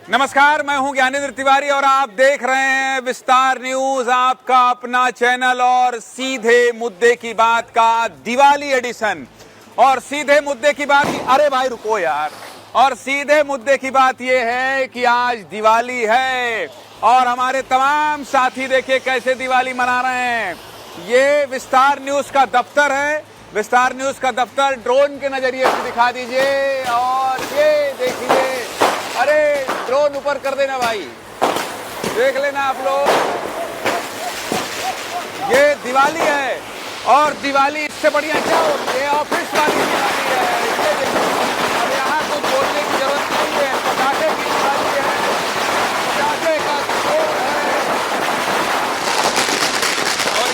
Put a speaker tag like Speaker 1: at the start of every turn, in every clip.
Speaker 1: नमस्कार, मैं हूं ज्ञानेंद्र तिवारी और आप देख रहे हैं विस्तार न्यूज, आपका अपना चैनल। और सीधे मुद्दे की बात का दिवाली एडिशन। और सीधे मुद्दे की बात, अरे भाई रुको यार। और सीधे मुद्दे की बात यह है कि आज दिवाली है और हमारे तमाम साथी देखिए कैसे दिवाली मना रहे हैं। ये विस्तार न्यूज का दफ्तर है। विस्तार न्यूज का दफ्तर ड्रोन के नजरिए से दिखा दीजिए। और ये देखिए, अरे ड्रोन ऊपर कर देना भाई, देख लेना आप लोग। ये दिवाली है और दिवाली इससे बढ़िया क्या होती है? ऑफिस वाली दिवाली है। ये देखिए, अब यहाँ कुछ बोलने की जरूरत नहीं है। पटाखे की दिवाली है, पटाखे का शोर है। और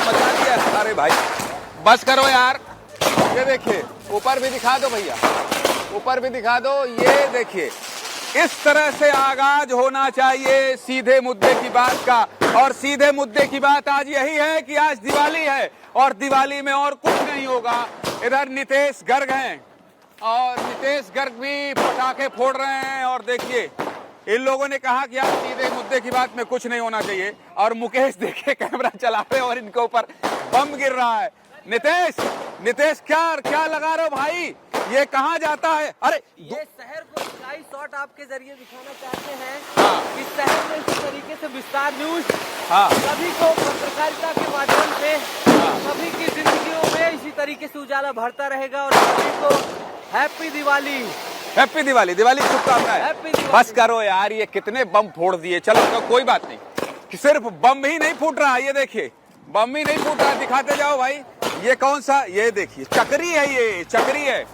Speaker 1: मचा दिया। अरे भाई बस करो यार। ये देखिए, ऊपर भी दिखा दो भैया, ऊपर भी दिखा दो। ये देखिए, इस तरह से आगाज होना चाहिए सीधे मुद्दे की बात का। और सीधे मुद्दे की बात आज यही है कि आज दिवाली है और दिवाली में और कुछ नहीं होगा। इधर नीतीश गर्ग हैं और नीतीश गर्ग भी पटाखे फोड़ रहे हैं। और देखिए, इन लोगों ने कहा कि आज सीधे मुद्दे की बात में कुछ नहीं होना चाहिए। और मुकेश देखिए कैमरा चला रहे और इनके ऊपर बम गिर रहा है। नीतीश क्या लगा रहे हो भाई? ये कहाँ जाता है? अरे
Speaker 2: ये शहर को स्काई शॉट आपके जरिए दिखाना चाहते हैं।
Speaker 1: हाँ।
Speaker 2: इस शहर में इस तरीके से विस्तार न्यूज
Speaker 1: हाँ।
Speaker 2: सभी को पत्रकारिता के माध्यम से सभी की जिंदगियों में इसी तरीके से उजाला भरता रहेगा। और सभी को हैप्पी दिवाली,
Speaker 1: हैप्पी दिवाली, दिवाली की शुभकामनाएं।
Speaker 2: हैप्पी दिवाली।
Speaker 1: बस करो यार, ये कितने बम फोड़ दिए। चलो तो कोई बात नहीं कि सिर्फ बम ही नहीं फूट रहा। ये देखिए, बम ही नहीं फूट रहा, दिखाते जाओ भाई। ये कौन सा? ये देखिए, चक्री है। ये चक्री है।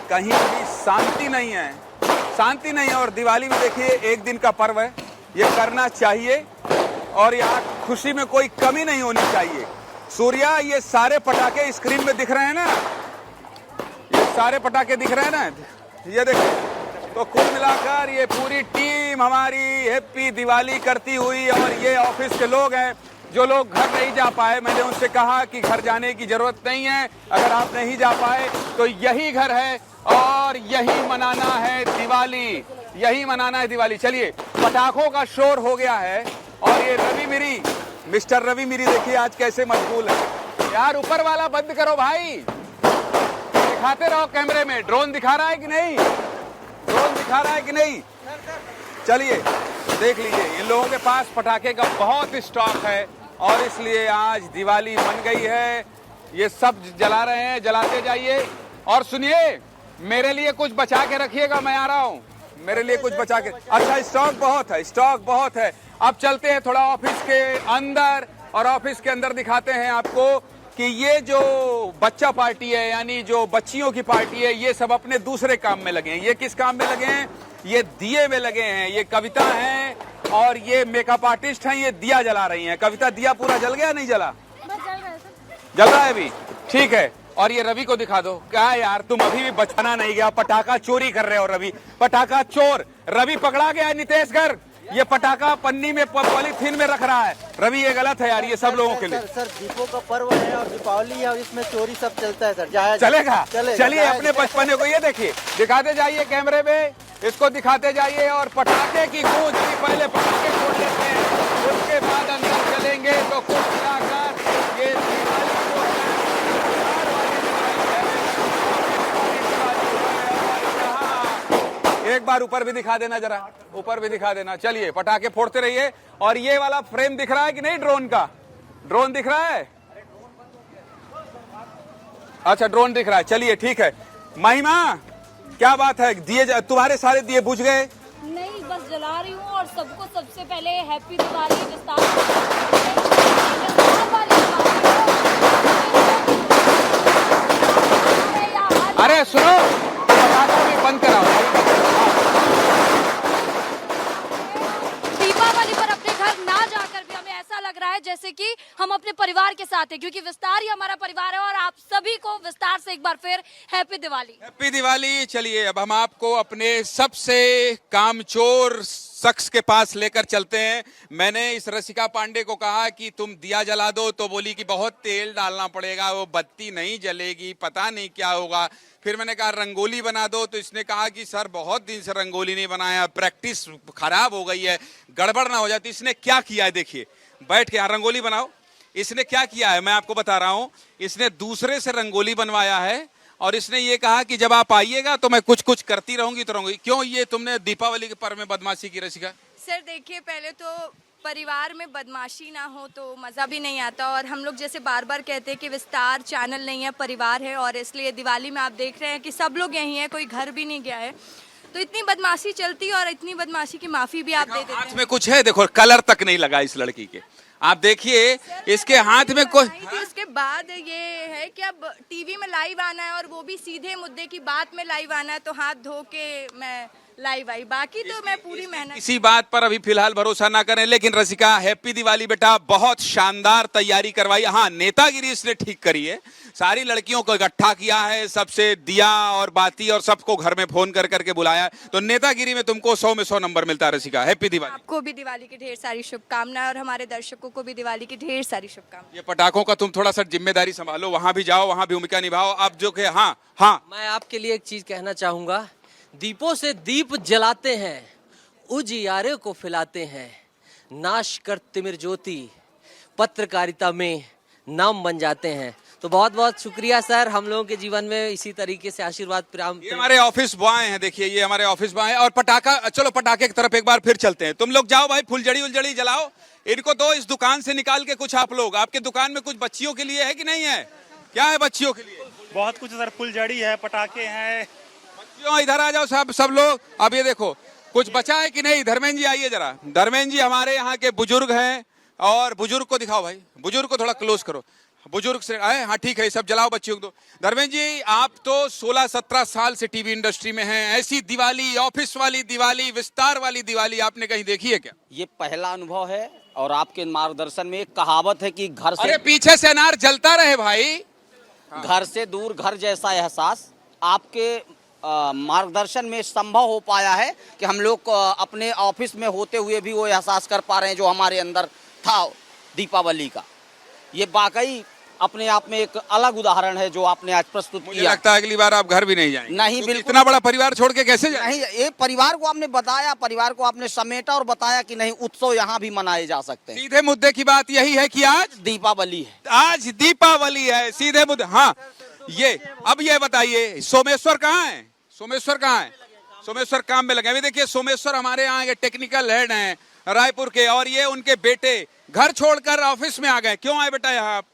Speaker 1: कहीं भी शांति नहीं है, शांति नहीं है। और दिवाली में देखिए, एक दिन का पर्व है, ये करना चाहिए और यहाँ खुशी में कोई कमी नहीं होनी चाहिए। सूर्या, ये सारे पटाखे स्क्रीन में दिख रहे हैं ना, ये सारे पटाखे दिख रहे हैं ना, ये देखिए। तो कुल मिलाकर ये पूरी टीम हमारी हैप्पी दिवाली करती हुई। और ये ऑफिस के लोग हैं, जो लोग घर नहीं जा पाए, मैंने उनसे कहा कि घर जाने की जरूरत नहीं है। अगर आप नहीं जा पाए तो यही घर है और यही मनाना है दिवाली, यही मनाना है दिवाली। चलिए, पटाखों का शोर हो गया है। और ये रवि मिरी, मिस्टर रवि मिरी देखिए आज कैसे मशगूल है। यार ऊपर वाला बंद करो भाई, दिखाते रहो कैमरे में। ड्रोन दिखा रहा है कि नहीं? ड्रोन दिखा रहा है कि नहीं? चलिए देख लीजिए, इन लोगों के पास पटाखे का बहुत स्टॉक है और इसलिए आज दिवाली बन गई है। ये सब जला रहे हैं, जलाते जाइए। और सुनिए, मेरे लिए कुछ बचा के रखिएगा, मैं आ रहा हूँ। मेरे लिए कुछ बचा के। अच्छा, स्टॉक बहुत है, स्टॉक बहुत है। अब चलते हैं थोड़ा ऑफिस के अंदर और ऑफिस के अंदर दिखाते हैं आपको कि ये जो बच्चा पार्टी है, यानी जो बच्चियों की पार्टी है, ये सब अपने दूसरे काम में लगे हैं। ये किस काम में लगे हैं? ये दिए में लगे हैं। ये कविता हैं और ये मेकअप आर्टिस्ट हैं, ये दिया जला रही हैं। कविता, दिया पूरा जल गया? नहीं जला? जल रहा है अभी, ठीक है। और ये रवि को दिखा दो। क्या यार, तुम अभी भी बचाना नहीं गया, पटाखा चोरी कर रहे हो रवि, पटाखा चोर। रवि पकड़ा गया है नीतीश गर्ग, ये पटाखा पन्नी में पॉलीथीन में रख रहा है। रवि ये गलत है यार, ये सब लोगों के लिए।
Speaker 2: सर दीपों का पर्व है और दीपावली है और इसमें चोरी सब चलता है सर। जायज
Speaker 1: चलेगा? चलिए अपने बचपने को ये देखिए, दिखाते जाइए कैमरे में, इसको दिखाते जाइए। और पटाखे की गूंज भी, पहले पटाखे फोड़ लेते हैं, उसके बाद अंदर चलेंगे। तो कुल मिलाकर ये दिवाली जो है, एक बार ऊपर भी दिखा देना, जरा ऊपर भी दिखा देना। चलिए, पटाखे फोड़ते रहिए। और ये वाला फ्रेम दिख रहा है कि नहीं ड्रोन का? ड्रोन दिख रहा है? अच्छा, ड्रोन दिख रहा है। चलिए ठीक है। महिमा, क्या बात है? दिए तुम्हारे सारे दिए बुझ गए?
Speaker 3: नहीं, बस जला रही हूँ। और सबको सबसे पहले हैप्पी दिवाली।
Speaker 1: अरे सुनो, पटाखा भी बंद कराओ।
Speaker 3: दीपावली पर अपने घर ना जाकर भी हमें ऐसा लग रहा है जैसे कि हम अपने परिवार के साथ हैं, क्योंकि विस्तार ही हमारा परिवार है। और आप सभी को विस्तार से एक बार फिर हैप्पी दिवाली।
Speaker 1: हैप्पी दिवाली। चलिए अब हम आपको अपने सबसे कामचोर शख्स के पास लेकर चलते हैं। मैंने इस रसिका पांडे को कहा कि तुम दिया जला दो, तो बोली कि बहुत तेल डालना पड़ेगा, वो बत्ती नहीं जलेगी, पता नहीं क्या होगा। फिर मैंने कहा रंगोली बना दो, तो इसने कहा कि सर बहुत दिन से रंगोली नहीं बनाया, प्रैक्टिस खराब हो गई है, गड़बड़ ना हो जाती। इसने क्या किया है देखिए, बैठ के यहाँ रंगोली बनाओ। इसने क्या किया है मैं आपको बता रहा हूँ। इसने दूसरे से रंगोली बनवाया है और इसने ये कहा कि जब आप आइएगा तो मैं कुछ कुछ करती रहूंगी तो रहूंगी। क्यों ये तुमने दीपावली के पर्व में बदमाशी की रसिका?
Speaker 4: सर देखिए, पहले तो परिवार में बदमाशी ना हो तो मज़ा भी नहीं आता। और हम लोग जैसे बार बार कहते हैं कि विस्तार चैनल नहीं है, परिवार है। और इसलिए दिवाली में आप देख रहे हैं कि सब लोग यहीं हैं, कोई घर भी नहीं गया है। तो इतनी बदमाशी चलती है और इतनी बदमाशी की माफ़ी भी आप दे देते
Speaker 1: हाथ
Speaker 4: हैं।
Speaker 1: में कुछ है, देखो कलर तक नहीं लगा इस लड़की के। आप देखिए इसके हाथ में कुछ।
Speaker 4: उसके बाद ये है कि अब टीवी में लाइव आना है और वो भी सीधे मुद्दे की बात में लाइव आना है, तो हाथ धो के मैं लाइव आई। बाकी तो मैं पूरी मेहनत।
Speaker 1: इसी बात पर अभी फिलहाल भरोसा ना करें। लेकिन रसिका हैप्पी दिवाली बेटा, बहुत शानदार तैयारी करवाई। हाँ, नेतागिरी इसने ठीक करी है, सारी लड़कियों को इकट्ठा किया है, सबसे दिया और बाती और सबको घर में फोन कर करके बुलाया। तो नेतागिरी में तुमको 100 में 100 नंबर मिलता है रसिका। हैप्पी दिवाली।
Speaker 4: आपको भी दिवाली की ढेर सारी शुभकामनाएं और हमारे दर्शकों को भी दिवाली की ढेर सारी शुभकामनाएं।
Speaker 1: ये पटाखों का तुम थोड़ा सा जिम्मेदारी संभालो, वहां भी जाओ, वहां भी भूमिका निभाओ। अब जो कि हाँ हाँ
Speaker 2: मैं आपके लिए एक चीज कहना चाहूंगा। दीपों से दीप जलाते हैं, उजियारे को फैलाते हैं, नाश कर तिमिर ज्योति, पत्रकारिता में नाम बन जाते हैं। तो बहुत बहुत शुक्रिया सर, हम लोगों के जीवन में इसी तरीके से आशीर्वाद प्राप्त।
Speaker 1: ये हमारे ऑफिस बॉय हैं, देखिए ये हमारे ऑफिस बॉय हैं। और पटाखा, चलो पटाखे की तरफ एक बार फिर चलते हैं। तुम लोग जाओ भाई, फुलझड़ी उलझड़ी जलाओ, इनको दो इस दुकान से निकाल के। कुछ आप लोग, आपके दुकान में कुछ बच्चियों के लिए है कि नहीं है? क्या है बच्चियों के लिए?
Speaker 5: बहुत कुछ सर, फुलझड़ी है, पटाखे हैं।
Speaker 1: बच्चियों इधर आ जाओ सब लोग। अब ये देखो कुछ बचा है कि नहीं? धर्मेंद्र जी आइए जरा। धर्मेंद्र जी हमारे यहाँ के बुजुर्ग हैं, और बुजुर्ग को दिखाओ भाई, बुजुर्ग को थोड़ा क्लोज करो। बुजुर्ग से आए, हाँ ठीक है, सब जलाओ बच्चियों को दो। धर्मेंद्र जी आप तो 16-17 साल से टीवी इंडस्ट्री में हैं, ऐसी दिवाली, ऑफिस वाली दिवाली, विस्तार वाली दिवाली आपने कहीं देखी है क्या?
Speaker 6: ये पहला अनुभव है और आपके मार्गदर्शन में एक कहावत है कि घर
Speaker 1: अरे
Speaker 6: से
Speaker 1: पीछे से अनार जलता रहे भाई।
Speaker 6: घर से दूर घर जैसा एहसास आपके मार्गदर्शन में संभव हो पाया है कि हम लोग अपने ऑफिस में होते हुए भी वो एहसास कर पा रहे हैं जो हमारे अंदर था दीपावली का। ये वाकई अपने आप में एक अलग उदाहरण है जो आपने आज प्रस्तुत
Speaker 1: मुझे
Speaker 6: किया।
Speaker 1: लगता है अगली बार आप घर भी नहीं जाएंगे।
Speaker 6: नहीं,
Speaker 1: क्योंकि
Speaker 6: बिल्कुल
Speaker 1: इतना बड़ा परिवार छोड़ के कैसे जाएंगे?
Speaker 6: नहीं, ये परिवार को आपने बताया, परिवार को आपने समेटा और बताया कि नहीं, उत्सव यहाँ भी मनाए जा सकते हैं।
Speaker 1: सीधे मुद्दे की बात यही है कि आज
Speaker 6: दीपावली है,
Speaker 1: आज दीपावली है, सीधे मुद्दे। हाँ ये अब ये बताइए सोमेश्वर कहाँ है? सोमेश्वर कहाँ है? सोमेश्वर काम में लगे। अभी देखिए सोमेश्वर हमारे यहाँ के टेक्निकल हेड हैं रायपुर के, और ये उनके बेटे घर छोड़कर ऑफिस में आ गए। क्यों आए बेटा यहाँ आप?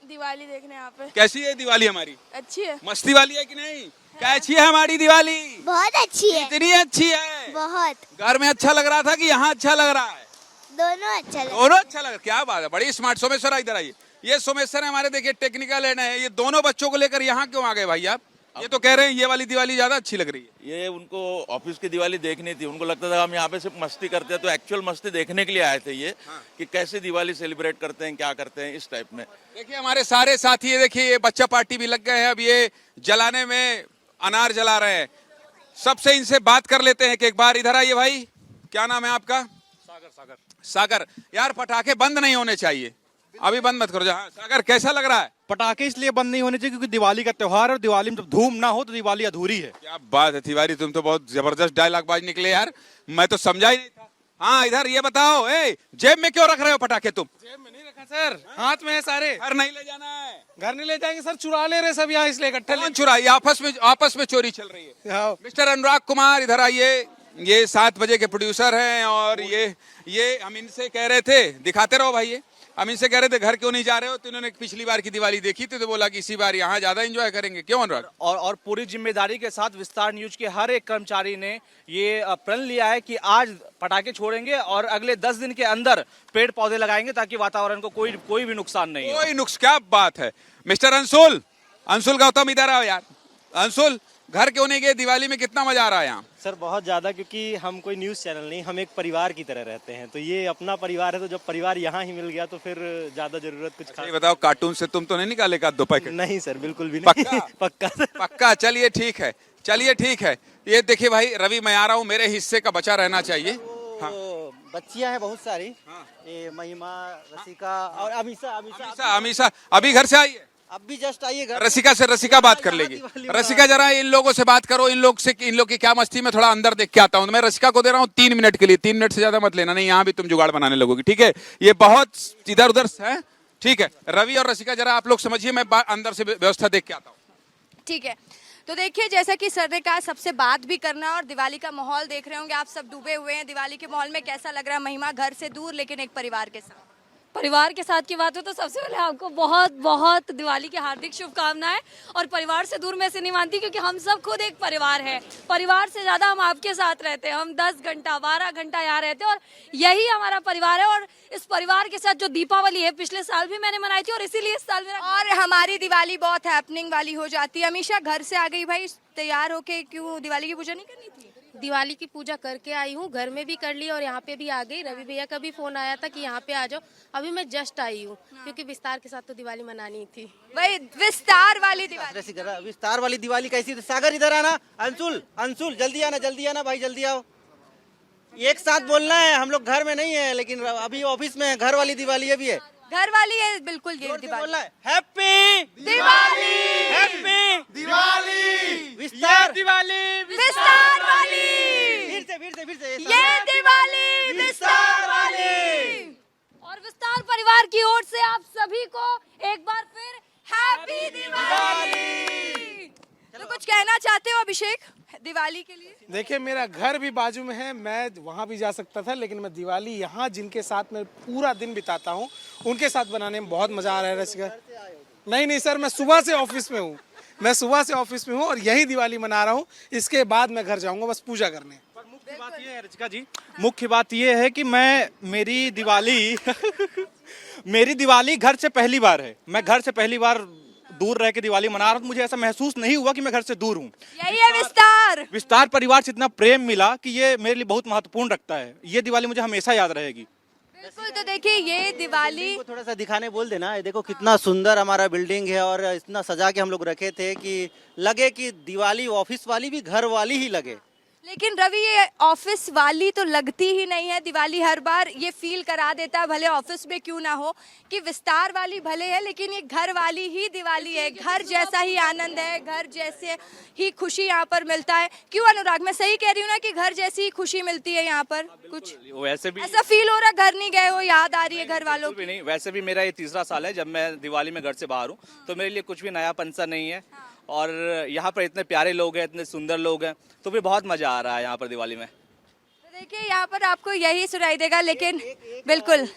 Speaker 4: दिवाली देखने यहाँ पे।
Speaker 1: कैसी है दिवाली हमारी?
Speaker 4: अच्छी है।
Speaker 1: मस्ती वाली है कि नहीं? कैसी है हमारी दिवाली?
Speaker 7: बहुत अच्छी है,
Speaker 1: इतनी अच्छी है।
Speaker 7: बहुत।
Speaker 1: घर में अच्छा लग रहा था कि यहाँ अच्छा लग रहा है?
Speaker 7: दोनों अच्छा लगा।
Speaker 1: दोनों अच्छा लग। क्या बात है, बड़ी स्मार्ट। सोमेश्वर इधर आइए। ये सोमेश्वर है हमारे, देखिए टेक्निकल हेड है। ये दोनों बच्चों को लेकर यहाँ क्यों आ गए भाई आप? ये तो कह रहे हैं ये वाली दिवाली ज्यादा अच्छी लग रही है।
Speaker 8: ये उनको ऑफिस की दिवाली देखनी थी, उनको लगता था हम यहाँ पे सिर्फ मस्ती करते हैं, तो एक्चुअल मस्ती देखने के लिए आए थे ये। कि कैसे दिवाली सेलिब्रेट करते हैं, क्या करते हैं, इस टाइप में।
Speaker 1: देखिए हमारे सारे साथी, ये देखिए ये बच्चा पार्टी भी लग गए हैं। अब ये जलाने में अनार जला रहे हैं। सबसे इनसे बात कर लेते हैं कि एक बार इधर आइए भाई। क्या नाम है आपका? सागर। सागर यार, पटाखे बंद नहीं होने चाहिए, अभी बंद मत करो। हाँ सागर, कैसा लग रहा है?
Speaker 5: पटाखे इसलिए बंद नहीं होने चाहिए क्योंकि दिवाली का त्योहार है और दिवाली में जब धूम ना हो तो दिवाली अधूरी है।
Speaker 1: क्या बात है तिवारी, तुम तो बहुत जबरदस्त डायलॉग बाज निकले यार, मैं तो समझा ही नहीं था। हाँ इधर ये बताओ, जेब में क्यों रख रहे हो पटाखे तुम?
Speaker 9: जेब में नहीं रखा सर, हाथ में है सारे।
Speaker 1: घर नहीं ले जाना है?
Speaker 9: घर नहीं ले जाएंगे सर, चुरा ले रहे सब यहाँ, इसलिए इकट्ठे
Speaker 1: कौन चुराई? आपस में चोरी चल रही है।
Speaker 9: हाँ।
Speaker 1: मिस्टर अनुराग कुमार इधर आइए। ये 7 बजे के प्रोड्यूसर हैं, और ये हम इनसे कह रहे थे, दिखाते रहो भाई। ये हम इनसे कह रहे थे घर क्यों नहीं जा रहे हो, तो इन्होंने पिछली बार की दिवाली देखी थी तो बोला कि इसी बार यहाँ ज्यादा एंजॉय करेंगे। क्यों अनुराग?
Speaker 5: और पूरी जिम्मेदारी के साथ विस्तार न्यूज के हर एक कर्मचारी ने ये प्रण लिया है कि आज पटाखे छोड़ेंगे और अगले 10 दिन के अंदर पेड़ पौधे लगाएंगे ताकि वातावरण को कोई भी नुकसान नहीं हो।
Speaker 1: कोई नुक्स, क्या बात है। मिस्टर अंशुल गौतम इधर आओ यार। अंशुल घर क्यों नहीं गए? दिवाली में कितना मजा आ रहा है यहाँ?
Speaker 10: सर बहुत ज़्यादा, क्योंकि हम कोई न्यूज़ चैनल नहीं, हम एक परिवार की तरह रहते हैं, तो ये अपना परिवार है, तो जब परिवार यहाँ ही मिल गया तो फिर ज़्यादा ज़रूरत कुछ
Speaker 1: ये बताओ, कार्टून से तुम तो नहीं निकाले का 2 पैकेट?
Speaker 10: नहीं सर, बिल्कुल भी नहीं।
Speaker 1: पक्का?
Speaker 10: पक्का सर।
Speaker 1: पक्का, चलिए ठीक है, चलिए ठीक है। ये देखिए भाई, रवि मैं आ रहा हूँ, मेरे हिस्से का बचा रहना चाहिए। हाँ।
Speaker 10: बच्चियां हैं बहुत सारी, ये महिमा, रसिका और अमीषा।
Speaker 1: अमीषा अभी घर से आई है?
Speaker 10: अब भी जस्ट आइए घर।
Speaker 1: रसिका से रसिका बात कर लेगी। रसिका जरा इन लोगों से बात करो, इन लोग की क्या मस्ती में थोड़ा अंदर देख के आता हूँ। मैं रसिका को दे रहा हूँ 3 मिनट के लिए, 3 मिनट से ज्यादा मत लेना, नहीं यहाँ भी तुम जुगाड़ बनाने लगोगी, ठीक है? ये बहुत इधर उधर है, ठीक है? रवि और रसिका जरा आप लोग समझिए, मैं अंदर से व्यवस्था देख के आता हूँ।
Speaker 4: ठीक है, तो देखिए जैसा कि सर ने कहा, सबसे बात भी करना है और दिवाली का माहौल देख रहे होंगे आप, सब डूबे हुए हैं दिवाली के माहौल में। कैसा लग रहा है? महिमा घर से दूर लेकिन एक परिवार के साथ।
Speaker 3: परिवार के साथ की बात हो तो सबसे पहले आपको बहुत बहुत दिवाली की हार्दिक शुभकामनाएं। और परिवार से दूर मैं से नहीं मानती, क्योंकि हम सब खुद एक परिवार है। परिवार से ज्यादा हम आपके साथ रहते हैं, हम 10 घंटा 12 घंटा यहाँ रहते हैं और यही हमारा परिवार है। और इस परिवार के साथ जो दीपावली है, पिछले साल भी मैंने मनाई थी और इसीलिए इस साल मेरा
Speaker 4: और हमारी दिवाली बहुत हैपनिंग वाली हो जाती है। हमेशा घर से आ गई भाई, तैयार होके, क्यों दिवाली की पूजा नहीं करनी थी?
Speaker 11: दिवाली की पूजा करके आई हूँ, घर में भी कर ली और यहाँ पे भी आ गई। रवि भैया का भी फोन आया था कि यहाँ पे आ जाओ, अभी मैं जस्ट आई हूँ, क्योंकि विस्तार के साथ तो दिवाली मनानी थी।
Speaker 4: वही विस्तार वाली दिवाली।
Speaker 10: विस्तार वाली दिवाली कैसी थी? सागर इधर आना, अंशुल जल्दी आना भाई, जल्दी आओ। एक साथ बोलना है, हम लोग घर में नहीं है लेकिन अभी ऑफिस में है। घर वाली दिवाली अभी है,
Speaker 4: घर वाली है, बिल्कुल ये दिवाली।
Speaker 10: हैप्पी
Speaker 4: दिवाली,
Speaker 10: हैप्पी
Speaker 9: दिवाली,
Speaker 10: विस्तार
Speaker 9: दिवाली,
Speaker 4: विस्तार वाली,
Speaker 10: फिर से
Speaker 4: ये दिवाली विस्तार वाली।
Speaker 3: और विस्तार परिवार की ओर से आप सभी को एक बार फिर
Speaker 4: हैप्पी दिवाली। तो कुछ कहना चाहते हो अभिषेक दिवाली के लिए?
Speaker 9: देखिए मेरा घर भी बाजू में है, मैं वहाँ भी जा सकता था, लेकिन मैं दिवाली यहाँ जिनके साथ मैं पूरा दिन बिताता हूँ उनके साथ बनाने में बहुत मजा आ रहा है। रसिका नहीं सर, मैं सुबह से ऑफिस में हूँ और यही दिवाली मना रहा हूँ। इसके बाद मैं घर जाऊँगा बस पूजा करने।
Speaker 5: मुख्य बात ये है रचिका जी, मुख्य बात ये है कि मेरी दिवाली घर से पहली बार है। मैं घर से पहली बार दूर रह के दिवाली मना रहा हूँ। मुझे ऐसा महसूस नहीं हुआ कि मैं घर से दूर हूँ।
Speaker 4: यही है विस्तार
Speaker 5: परिवार से इतना प्रेम मिला कि ये मेरे लिए बहुत महत्वपूर्ण रखता है। ये दिवाली मुझे हमेशा याद रहेगी।
Speaker 4: बिल्कुल, तो देखिए ये दिवाली
Speaker 10: थोड़ा सा दिखाने बोल देना। ये देखो कितना सुंदर हमारा बिल्डिंग है और इतना सजा के हम लोग रखे थे कि लगे कि दिवाली ऑफिस वाली भी घर वाली ही लगे।
Speaker 4: लेकिन रवि ये ऑफिस वाली तो लगती ही नहीं है। दिवाली हर बार ये फील करा देता है, भले ऑफिस में क्यों ना हो, कि विस्तार वाली भले है लेकिन ये घर वाली ही दिवाली है। घर जैसा ही आनंद है, घर जैसे ही खुशी यहाँ पर मिलता है। क्यों अनुराग, मैं सही कह रही हूँ ना कि घर जैसी ही खुशी मिलती है यहाँ पर? कुछ
Speaker 5: वैसे भी
Speaker 4: ऐसा फील हो रहा है घर नहीं गए हो, याद आ रही है घर वालों
Speaker 5: की? नहीं, वैसे भी मेरा ये 3रा साल है जब मैं दिवाली में घर से बाहर हूँ, तो मेरे लिए कुछ भी नयापन सा नहीं है। और यहाँ पर इतने प्यारे लोग हैं, इतने सुंदर लोग हैं, तो फिर बहुत मजा आ रहा है यहाँ पर दिवाली में।
Speaker 4: तो देखिए यहाँ पर आपको यही सुनाई देगा, लेकिन बिल्कुल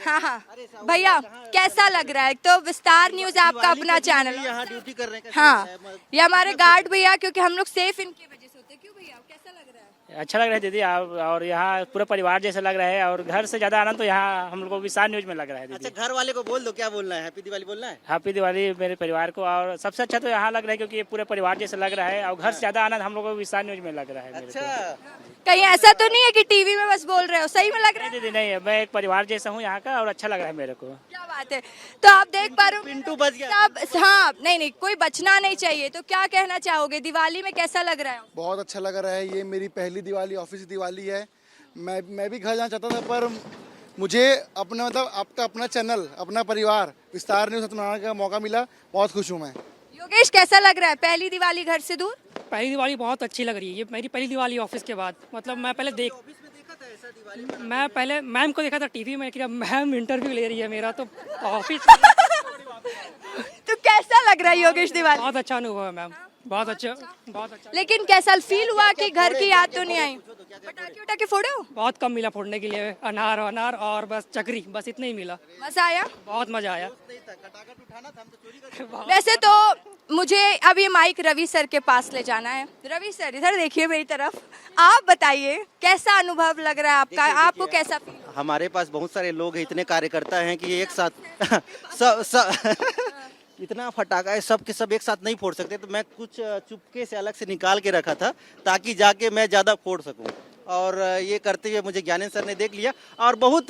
Speaker 4: हाँ भैया कैसा लग रहा है? तो विस्तार न्यूज आपका अपना चैनल,
Speaker 10: यहाँ ड्यूटी कर रहे हैं।
Speaker 4: हाँ ये हमारे गार्ड भैया, क्योंकि हम लोग सेफ इनकी वजह से होते हैं। क्यों भैया कैसा लग रहा है?
Speaker 12: अच्छा लग रहा है दीदी, और यहाँ पूरा परिवार जैसा लग रहा है और घर से ज्यादा आनंद तो यहाँ हम लोग को विस्तार न्यूज में लग रहा है दीदी।
Speaker 10: अच्छा घर वाले को बोल दो, क्या बोलना है? हैप्पी दिवाली बोलना है।
Speaker 12: हैप्पी दिवाली मेरे परिवार को। और सबसे अच्छा तो यहाँ लग रहा है क्योंकि ये पूरे परिवार जैसा लग रहा है और घर से ज्यादा आनंद हम लोग को विस्तार न्यूज में लग रहा है।
Speaker 10: अच्छा
Speaker 4: कहीं ऐसा तो नहीं है कि टीवी में बस बोल रहे हो, सही में लग रहा है?
Speaker 12: दीदी नहीं, मैं एक परिवार जैसा हूँ यहाँ का और अच्छा लग रहा है मेरे को।
Speaker 4: क्या बात है। तो आप देख पा रहे हो
Speaker 10: पिंटू बच गया
Speaker 4: सब। हाँ नहीं कोई बचना नहीं चाहिए। तो क्या कहना चाहोगे, दिवाली में कैसा लग रहा है?
Speaker 13: बहुत अच्छा लग रहा है। ये मेरी पहली दिवाली, ऑफिस दिवाली है। मैं भी घर जाना चाहता था, पर मुझे अपना आपका अपना चैनल, अपना परिवार विस्तार न्यूज़ मनाने का मौका मिला। बहुत खुश हूँ मैं।
Speaker 4: योगेश कैसा लग रहा है पहली दिवाली घर से दूर?
Speaker 14: पहली दिवाली बहुत अच्छी लग रही है। ये मेरी पहली दिवाली ऑफिस के बाद। मतलब मैं पहले मैम को देखा था टीवी में कि मैम इंटरव्यू ले रही है मेरा, तो ऑफिस
Speaker 4: तो कैसा लग रहा है योगेश दिवाली?
Speaker 14: बहुत अच्छा अनुभव है मैम, बहुत अच्छा।
Speaker 4: लेकिन कैसा फील हुआ कि घर की याद तो नहीं आई? पटाखे फोड़े हो?
Speaker 14: बहुत कम मिला फोड़ने के लिए, अनार और बस चक्री, बस इतना ही मिला।
Speaker 4: मजा आया?
Speaker 14: बहुत मजा आया।
Speaker 4: वैसे तो मुझे अब ये माइक रवि सर के पास ले जाना है। रवि सर इधर देखिए मेरी तरफ, आप बताइए कैसा अनुभव लग रहा है आपका? आपको कैसा फील?
Speaker 10: हमारे पास बहुत सारे लोग हैं, इतने कार्यकर्ता हैं कि एक साथ इतना फटाका है, सब के सब एक साथ नहीं फोड़ सकते, तो मैं कुछ चुपके से अलग से निकाल के रखा था ताकि जाके मैं ज़्यादा फोड़ सकूं। और ये करते हुए मुझे ज्ञानेंद्र सर ने देख लिया और बहुत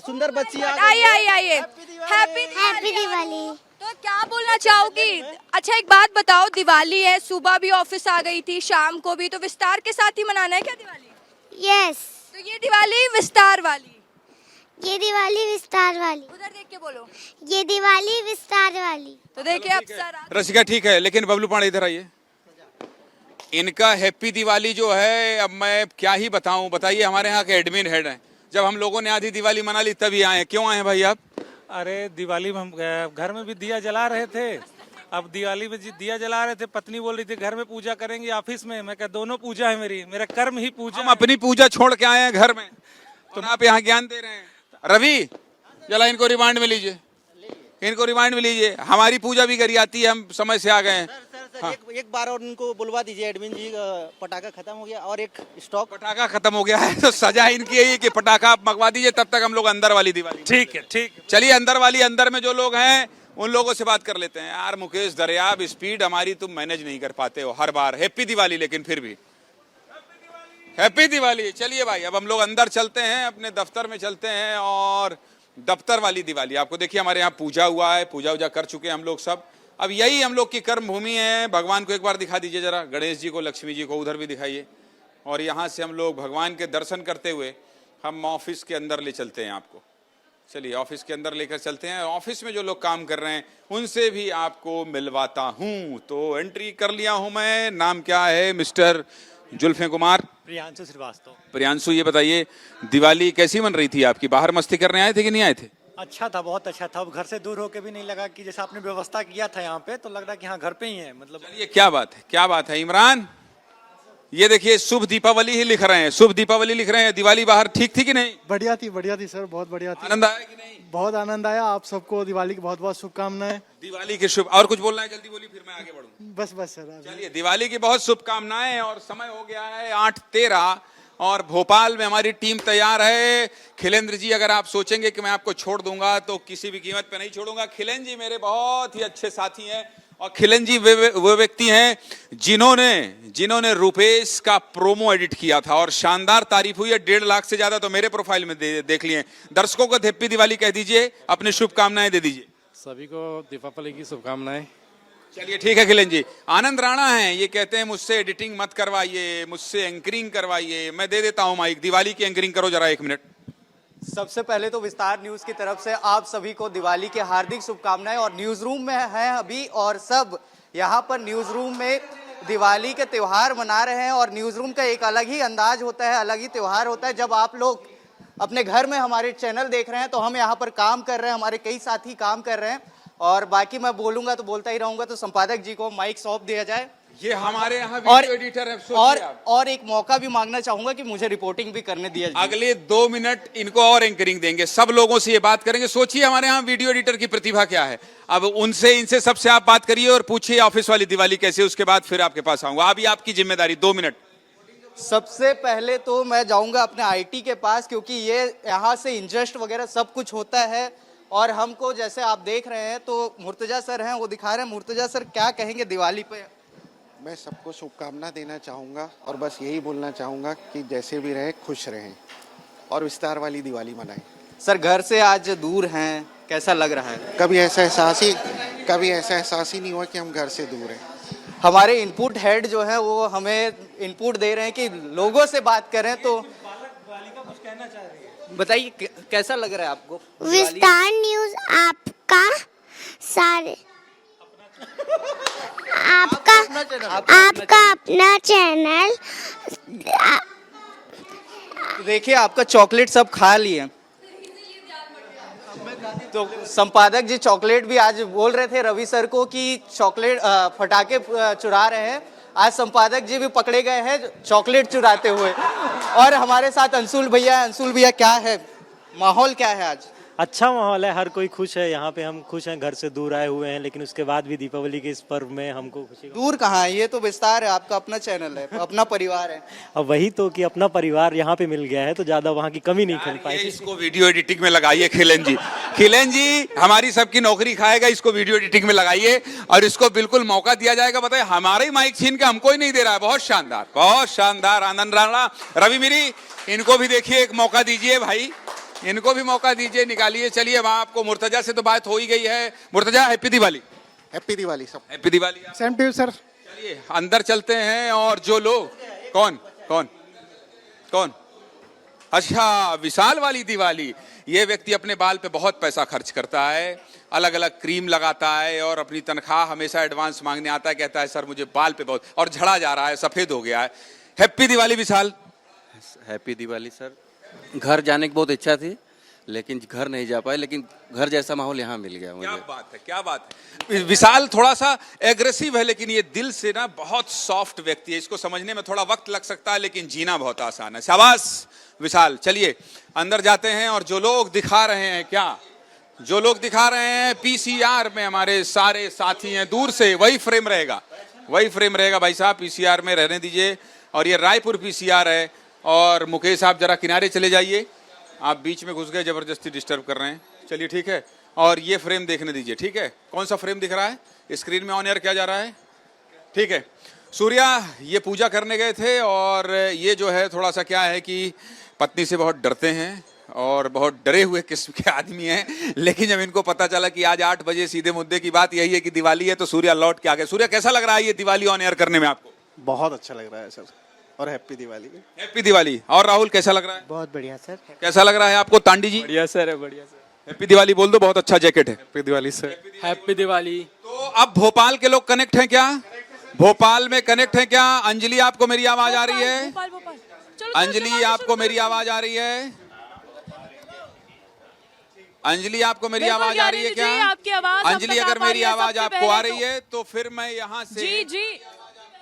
Speaker 10: सुंदर बच्ची
Speaker 4: आइए हैप्पी दिवाली। तो क्या बोलना चाहोगी? अच्छा एक बात बताओ, दिवाली है, सुबह भी ऑफिस आ गई थी, शाम को भी, तो विस्तार के साथ ही मनाना है क्या दिवाली?
Speaker 7: यस,
Speaker 4: तो ये दिवाली विस्तार वाली,
Speaker 7: ये दिवाली विस्तार वाली।
Speaker 4: उधर देख के बोलो,
Speaker 7: ये दिवाली विस्तार वाली।
Speaker 4: तो देखिए अब सर
Speaker 1: रसिका ठीक है, लेकिन बबलू पांडे इधर आइए। इनका हैप्पी दिवाली जो है, अब मैं क्या ही बताऊं। बताइए, हमारे यहाँ के एडमिन हेड हैं। जब हम लोगों ने आधी दिवाली मना ली तभी आए। क्यों आए भाई आप?
Speaker 15: अरे दिवाली में हम घर में भी दिया जला रहे थे, अब दिवाली में दिया जला रहे थे, पत्नी बोल रही थी घर में पूजा करेंगे ऑफिस में। मैं कहा दोनों पूजा है मेरा कर्म ही पूजा।
Speaker 1: हम अपनी पूजा छोड़ के आए हैं घर में, तो आप यहाँ ज्ञान दे रहे हैं। रवि, जला इनको रिमांड में लीजिए, इनको रिमांड में लीजिए। हमारी पूजा भी करी आती है, हम समय से आ गए हैं।
Speaker 10: हाँ। एक बार और उनको बुलवा दीजिए एडमिन जी, पटाखा खत्म हो गया और एक स्टॉक
Speaker 1: पटाखा खत्म हो गया है, तो सजा इनकी है कि पटाखा आप मंगवा दीजिए, तब तक हम लोग अंदर वाली दिवाली।
Speaker 15: ठीक है, ठीक।
Speaker 1: चलिए अंदर वाली, अंदर में जो लोग हैं उन लोगों से बात कर लेते हैं। यार मुकेश दरियाब, स्पीड हमारी तुम मैनेज नहीं कर पाते हो हर बार। हैप्पी दिवाली, लेकिन फिर भी हैप्पी दिवाली। चलिए भाई, अब हम लोग अंदर चलते हैं, अपने दफ्तर में चलते हैं। और दफ्तर वाली दिवाली आपको देखिए, हमारे यहाँ पूजा हुआ है, पूजा वूजा कर चुके हैं हम लोग सब। अब यही हम लोग की कर्म भूमि है। भगवान को एक बार दिखा दीजिए जरा, गणेश जी को, लक्ष्मी जी को उधर भी दिखाइए। और यहाँ से हम लोग भगवान के दर्शन करते हुए हम ऑफिस के अंदर ले चलते हैं आपको। चलिए ऑफिस के अंदर लेकर चलते हैं। ऑफिस में जो लोग काम कर रहे हैं उनसे भी आपको मिलवाता हूँ। तो एंट्री कर लिया हूँ मैं। नाम क्या है? मिस्टर जुल्फे कुमार।
Speaker 16: प्रियांशु श्रीवास्तव।
Speaker 1: प्रियांशु, ये बताइए दिवाली कैसी मन रही थी आपकी? बाहर मस्ती करने आए थे कि नहीं आए थे?
Speaker 16: अच्छा था, बहुत अच्छा था। अब घर से दूर होके भी नहीं लगा कि जैसे आपने व्यवस्था किया था यहाँ पे, तो लग रहा कि हाँ घर पे ही है। मतलब
Speaker 1: ये क्या बात है, क्या बात है। इमरान, ये देखिए शुभ दीपावली ही लिख रहे हैं, शुभ दीपावली लिख रहे हैं। दिवाली बाहर ठीक थी कि नहीं?
Speaker 13: बढ़िया थी सर, बहुत बढ़िया थी।
Speaker 1: आनंद आया कि नहीं?
Speaker 13: बहुत आनंद आया। आप सबको दिवाली की बहुत बहुत शुभकामनाएं।
Speaker 1: दिवाली की शुभ, और कुछ बोलना है? जल्दी बोलिए फिर मैं आगे बढ़ूं।
Speaker 13: बस सर।
Speaker 1: चलिए, दिवाली की बहुत शुभकामनाएं। और समय हो गया है 8:13 और भोपाल में हमारी टीम तैयार है। खिलेंद्र जी, अगर आप सोचेंगे कि मैं आपको छोड़ दूंगा तो किसी भी कीमत पे नहीं छोड़ूंगा। खिलेंद्र जी मेरे बहुत ही अच्छे साथी हैं। और खिलेंद्र जी वो व्यक्ति हैं जिन्होंने रुपेश का प्रोमो एडिट किया था और शानदार तारीफ हुई है। 1.5 लाख से ज्यादा तो मेरे प्रोफाइल में देख लिए। दर्शकों को हैप्पी दिवाली कह दीजिए, अपनी शुभकामनाएं दे दीजिए।
Speaker 17: सभी को दीपावली की शुभकामनाएं।
Speaker 1: चलिए ठीक है खिलेंद्र जी। आनंद राणा हैं, ये कहते हैं मुझसे एडिटिंग मत करवाइए, मुझसे एंकरिंग करवाइए। मैं दे देता हूं माइक। दिवाली की एंकरिंग करो जरा 1 मिनट।
Speaker 18: सबसे पहले तो विस्तार न्यूज की तरफ से आप सभी को दिवाली के हार्दिक शुभकामनाएं। और न्यूज रूम में हैं अभी, और सब यहाँ पर न्यूज रूम में दिवाली के त्योहार मना रहे हैं। और न्यूज रूम का एक अलग ही अंदाज होता है, अलग ही त्योहार होता है। जब आप लोग अपने घर में हमारे चैनल देख रहे हैं तो हम यहाँ पर काम कर रहे हैं, हमारे कई साथी काम कर रहे हैं। और बाकी मैं बोलूंगा तो बोलता ही रहूंगा, तो संपादक जी को माइक सौंप दिया जाए।
Speaker 1: ये हमारे यहाँ वीडियो एडिटर है।
Speaker 18: और एक मौका भी मांगना चाहूंगा कि मुझे रिपोर्टिंग भी करने दिया जाए।
Speaker 1: अगले 2 मिनट इनको और एंकरिंग देंगे, सब लोगों से ये बात करेंगे। सोचिए हमारे यहाँ वीडियो एडिटर की प्रतिभा क्या है। अब उनसे इनसे सबसे आप बात करिए और पूछिए ऑफिस वाली दिवाली कैसे, उसके बाद फिर आपके पास आऊंगा। अभी आपकी जिम्मेदारी 2 मिनट।
Speaker 18: सबसे पहले तो मैं जाऊंगा अपने आईटी के पास, क्योंकि ये यहाँ से इंजस्ट वगैरह सब कुछ होता है। और हमको जैसे आप देख रहे हैं तो मुर्तजा सर हैं, वो दिखा रहे हैं। मुर्तजा सर क्या कहेंगे दिवाली पे?
Speaker 19: मैं सबको शुभकामना देना चाहूँगा और बस यही बोलना चाहूँगा कि जैसे भी रहें खुश रहें और विस्तार वाली दिवाली मनाएं।
Speaker 18: सर घर से आज दूर हैं, कैसा लग रहा है?
Speaker 19: कभी ऐसा एहसास ही नहीं हुआ कि हम घर से दूर हैं।
Speaker 18: हमारे इनपुट हेड जो है वो हमें इनपुट दे रहे हैं कि लोगों से बात करें। तो बताइए कैसा लग रहा है आपको?
Speaker 7: विस्तार न्यूज आपका सारे आपका अपना चैनल।
Speaker 18: देखिए आपका चॉकलेट सब खा लिए। तो संपादक जी चॉकलेट भी आज बोल रहे थे रवि सर को कि चॉकलेट फटाके चुरा रहे हैं। आज संपादक जी भी पकड़े गए हैं चॉकलेट चुराते हुए। और हमारे साथ अंशुल भैया। अंशुल भैया क्या है माहौल, क्या है आज?
Speaker 16: अच्छा माहौल है, हर कोई खुश है यहाँ पे। हम खुश हैं, घर से दूर आए हुए हैं, लेकिन उसके बाद भी दीपावली के इस पर्व में हमको खुशी।
Speaker 18: दूर कहाँ है, ये तो विस्तार है, आपका अपना चैनल है, अपना परिवार है।
Speaker 16: अब वही तो कि अपना परिवार यहाँ पे मिल गया है तो ज्यादा वहाँ की कमी नहीं कर पाई।
Speaker 1: इसको वीडियो एडिटिंग में लगाइए खिलन जी। खिलन जी हमारी सबकी नौकरी खाएगा, इसको वीडियो एडिटिंग में लगाइए और इसको बिल्कुल मौका दिया जाएगा। बताइए, हमारा ही माइक छीन के हमको ही नहीं दे रहा है। बहुत शानदार, बहुत शानदार। आनंद राणा, रवि मिरी, इनको भी देखिए, एक मौका दीजिए भाई, इनको भी मौका दीजिए, निकालिए। चलिए, वहां आपको मुर्तजा से तो बात हो ही गई है। मुर्तजा, हैप्पी दिवाली।
Speaker 19: हैप्पी दिवाली सब।
Speaker 1: Happy Diwali.
Speaker 13: Same to you sir.
Speaker 1: चलिए अंदर चलते हैं। और जो लोग कौन कौन कौन अच्छा, विशाल वाली दिवाली। ये व्यक्ति अपने बाल पे बहुत पैसा खर्च करता है, अलग अलग क्रीम लगाता है और अपनी तनख्वाह हमेशा एडवांस मांगने आता है। कहता है सर मुझे बाल पे बहुत, और झड़ा जा रहा है, सफेद हो गया है। Happy Diwali Vishal.
Speaker 20: Happy Diwali sir. घर जाने की बहुत इच्छा थी लेकिन घर नहीं जा पाए, लेकिन घर जैसा माहौल यहाँ मिल गया मुझे।
Speaker 1: क्या बात है, क्या बात है। विशाल थोड़ा सा एग्रेसिव है लेकिन ये दिल से ना बहुत सॉफ्ट व्यक्ति है। इसको समझने में थोड़ा वक्त लग सकता है लेकिन जीना बहुत आसान है। शाबाश विशाल। चलिए अंदर जाते हैं। और जो लोग दिखा रहे हैं, क्या जो लोग दिखा रहे हैं पीसीआर में हमारे सारे साथी हैं, दूर से वही फ्रेम रहेगा, वही फ्रेम रहेगा भाई साहब, पीसीआर में रहने दीजिए। और ये रायपुर पीसीआर है। और मुकेश आप जरा किनारे चले जाइए, आप बीच में घुस गए, जबरदस्ती डिस्टर्ब कर रहे हैं। चलिए ठीक है। और ये फ्रेम देखने दीजिए, ठीक है। कौन सा फ्रेम दिख रहा है स्क्रीन में, ऑन एयर किया जा रहा है, ठीक है। सूर्या ये पूजा करने गए थे और ये जो है थोड़ा सा क्या है कि पत्नी से बहुत डरते हैं और बहुत डरे हुए किस्म के आदमी हैं। लेकिन जब इनको पता चला कि आज 8 बजे सीधे मुद्दे की बात यही है कि दिवाली है, तो सूर्या लौट के आ गए। सूर्या कैसा लग रहा है ये दिवाली ऑन एयर करने में आपको?
Speaker 13: बहुत अच्छा लग रहा है सर, और हैप्पी दिवाली।
Speaker 1: हैप्पी दिवाली। और राहुल कैसा लग रहा है?
Speaker 10: बहुत बढ़िया सर।
Speaker 1: कैसा लग रहा है आपको तांडी जी?
Speaker 17: बढ़िया सर, बढ़िया सर।
Speaker 1: हैप्पी दिवाली बोल दो, बहुत अच्छा जैकेट है।
Speaker 17: Happy Diwali sir. Happy Diwali.
Speaker 1: तो अब भोपाल के लोग कनेक्ट हैं क्या? भोपाल में कनेक्ट हैं क्या? अंजलि आपको मेरी आवाज आ रही है? अंजलि आपको मेरी आवाज आ रही है? अंजलि आपको मेरी आवाज आ रही है क्या?
Speaker 3: आपकी आवाज
Speaker 1: अंजलि अगर मेरी आवाज आपको आ रही है तो फिर मैं यहाँ से
Speaker 3: जी जी।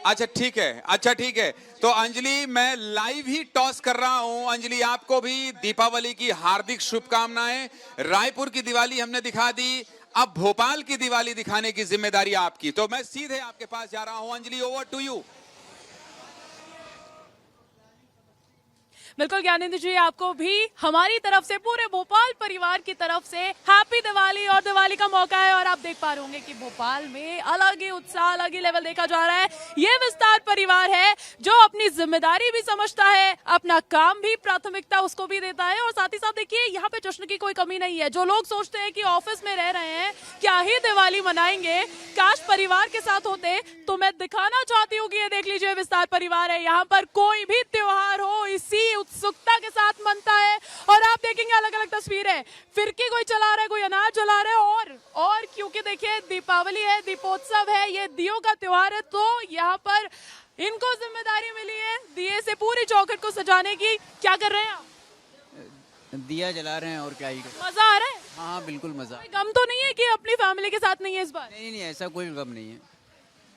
Speaker 1: अच्छा ठीक है, अच्छा ठीक है। तो अंजलि मैं लाइव ही टॉस कर रहा हूं। अंजलि आपको भी दीपावली की हार्दिक शुभकामनाएं। रायपुर की दिवाली हमने दिखा दी, अब भोपाल की दिवाली दिखाने की जिम्मेदारी आपकी। तो मैं सीधे आपके पास जा रहा हूं। Anjali over to you.
Speaker 3: बिल्कुल ज्ञानेंद्र जी, आपको भी हमारी तरफ से, पूरे भोपाल परिवार की तरफ से हैप्पी दिवाली। और दिवाली का मौका है और आप देख पा रहे होंगे कि भोपाल में अलग ही उत्साह, अलग ही लेवल देखा जा रहा है। ये विस्तार परिवार है जो अपनी जिम्मेदारी भी समझता है, अपना काम भी प्राथमिकता उसको भी देता है। और साथ ही साथ देखिए यहाँ पे जश्न की कोई कमी नहीं है। जो लोग सोचते हैं कि ऑफिस में रह रहे हैं क्या ही दिवाली मनाएंगे, काश परिवार के साथ होते, तो मैं दिखाना चाहती हूँ कि ये देख लीजिए विस्तार परिवार है। यहाँ पर कोई भी त्योहार हो इसी उत्सुकता के साथ मनता है। और आप देखेंगे अलग अलग तस्वीरें, फिरकी कोई चला रहा है, कोई अनाज जला रहा है। और क्योंकि देखिए दीपावली है, दीपोत्सव है, ये दियों का त्योहार है, तो यहाँ पर इनको जिम्मेदारी मिली है दिए से पूरी चौखट को सजाने की। क्या कर रहे हैं आप?
Speaker 21: दिया जला रहे हैं और क्या ही।
Speaker 3: मजा आ रहा है?
Speaker 21: हाँ बिल्कुल मजा।
Speaker 3: कोई गम तो नहीं है कि अपनी फैमिली के साथ नहीं है इस बार?
Speaker 21: नहीं नहीं, ऐसा कोई गम नहीं है।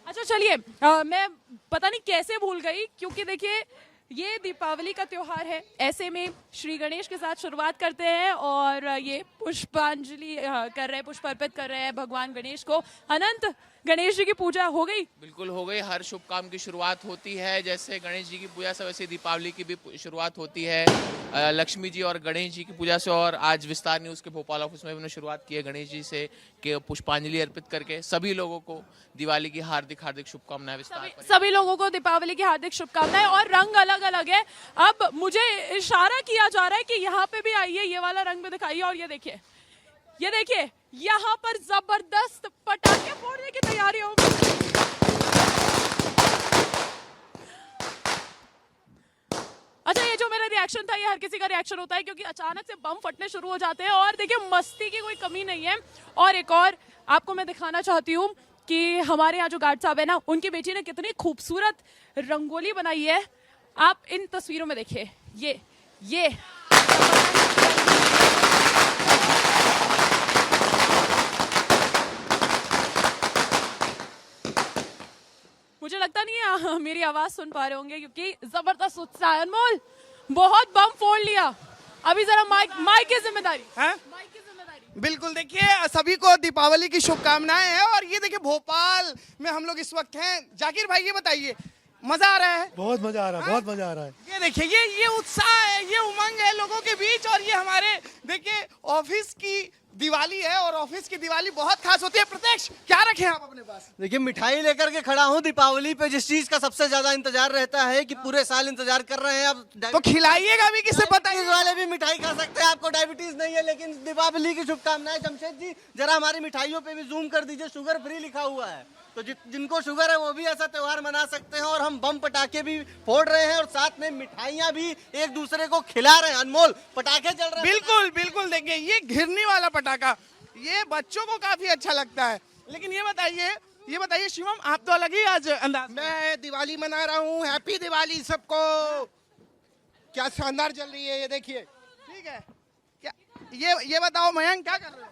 Speaker 3: अच्छा चलिए, मैं पता नहीं कैसे भूल गई, क्योंकि देखिए ये दीपावली का त्योहार है, ऐसे में श्री गणेश के साथ शुरुआत करते हैं और ये पुष्पांजलि कर रहे हैं, पुष्प अर्पित कर रहे हैं भगवान गणेश को। अनंत, गणेश जी की पूजा हो गई?
Speaker 22: बिल्कुल हो गई। हर शुभ काम की शुरुआत होती है, जैसे गणेश जी की पूजा से वैसे दीपावली की भी शुरुआत होती है लक्ष्मी जी और गणेश जी की पूजा से। और आज विस्तार न्यूज़ के भोपाल ऑफिस में उन्होंने शुरुआत की है गणेश जी से कि पुष्पांजलि अर्पित करके। सभी लोगों को दिवाली की हार्दिक हार्दिक शुभकामनाएं। विस्तार
Speaker 3: सभी लोगों को दीपावली की हार्दिक शुभकामनाएं। और रंग अलग अलग है। अब मुझे इशारा किया जा रहा है कि यहाँ पे भी आइए, ये वाला रंग भी दिखाइए। और ये देखिए, ये देखिए, यहाँ पर जबरदस्त पटाखे फोड़ने की तैयारी हो। अच्छा, ये जो मेरा रिएक्शन था, ये हर किसी का रिएक्शन होता है क्योंकि अचानक से बम फटने शुरू हो जाते हैं। और देखिए मस्ती की कोई कमी नहीं है। और एक और आपको मैं दिखाना चाहती हूँ कि हमारे यहाँ जो गार्ड साहब है ना, उनकी बेटी ने कितनी खूबसूरत रंगोली बनाई है। आप इन तस्वीरों में देखिए, ये मुझे लगता नहीं है मेरी आवाज सुन पा रहे होंगे क्योंकि जबरदस्त उत्साह। अनमोल, बहुत बम फोड़ लिया। अभी जरा माइक की जिम्मेदारी है, माइक की जिम्मेदारी
Speaker 2: बिल्कुल, देखिए सभी को दीपावली की शुभकामनाएं हैं। और ये देखिए भोपाल में हम लोग इस वक्त हैं। जाकिर भाई ये बताइए, मजा आ रहा है?
Speaker 6: बहुत मजा आ रहा है, बहुत मजा आ रहा है।
Speaker 2: ये देखिए, ये उत्साह है, ये उमंग है लोगों के बीच। और ये हमारे देखिए ऑफिस की दिवाली है और ऑफिस की दिवाली बहुत खास होती है। प्रत्यक्ष क्या रखे आप अपने पास?
Speaker 10: देखिए मिठाई लेकर के खड़ा हूँ दीपावली पे, जिस चीज का सबसे ज्यादा इंतजार रहता है कि पूरे साल इंतजार कर रहे हैं। अब
Speaker 2: तो खिलाइएगा भी, किसे पता
Speaker 10: डायबिटीज वाले भी मिठाई खा सकते हैं, आपको डायबिटीज नहीं है। लेकिन दीपावली की शुभकामनाएं। जमशेद जी जरा हमारी मिठाइयों पे भी जूम कर दीजिए, शुगर फ्री लिखा हुआ है, तो जिनको शुगर है वो भी ऐसा त्योहार मना सकते हैं। और हम बम पटाखे भी फोड़ रहे हैं और साथ में मिठाइयाँ भी एक दूसरे को खिला रहे हैं। अनमोल पटाखे चल रहे हैं।
Speaker 2: बिल्कुल बिल्कुल, देखिए ये घिरनी वाला पटाखा ये बच्चों को काफी अच्छा लगता है। लेकिन ये बताइए शिवम, आप तो अलग ही आज अंदाज।
Speaker 23: मैं दिवाली मना रहा हूँ। हैप्पी दिवाली सबको। क्या शानदार चल रही है ये देखिए।
Speaker 2: ठीक है, क्या ये बताओ मयंक, क्या कर रहे हो?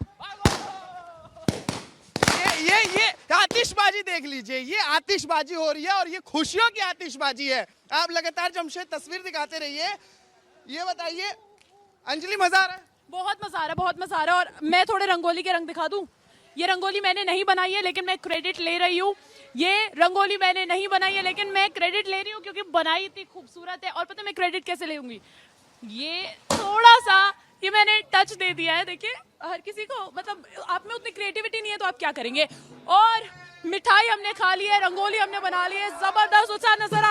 Speaker 2: ये आतिशबाजी देख लीजिए, ये आतिशबाजी हो रही है और ये खुशियों की आतिशबाजी है। आप लगातार जमशेद तस्वीर दिखाते रहिए। ये बताइए अंजलि, मजा आ रहा है?
Speaker 24: बहुत मजा आ रहा है, बहुत मजा आ रहा है। और मैं थोड़े रंगोली के रंग दिखा दूं। ये रंगोली मैंने नहीं बनाई है लेकिन मैं क्रेडिट ले रही हूँ। ये रंगोली मैंने नहीं बनाई है लेकिन मैं क्रेडिट ले रही हूँ क्योंकि बनाई इतनी खूबसूरत है। और पता है मैं क्रेडिट कैसे ले लूंगी? ये थोड़ा सा ये मैंने टच दे दिया है। देखिए हर किसी को, मतलब आप में उतनी क्रिएटिविटी नहीं है तो आप क्या करेंगे। और मिठाई हमने खा ली है, रंगोली हमने बना ली है, जबरदस्त उत्साह नजर आ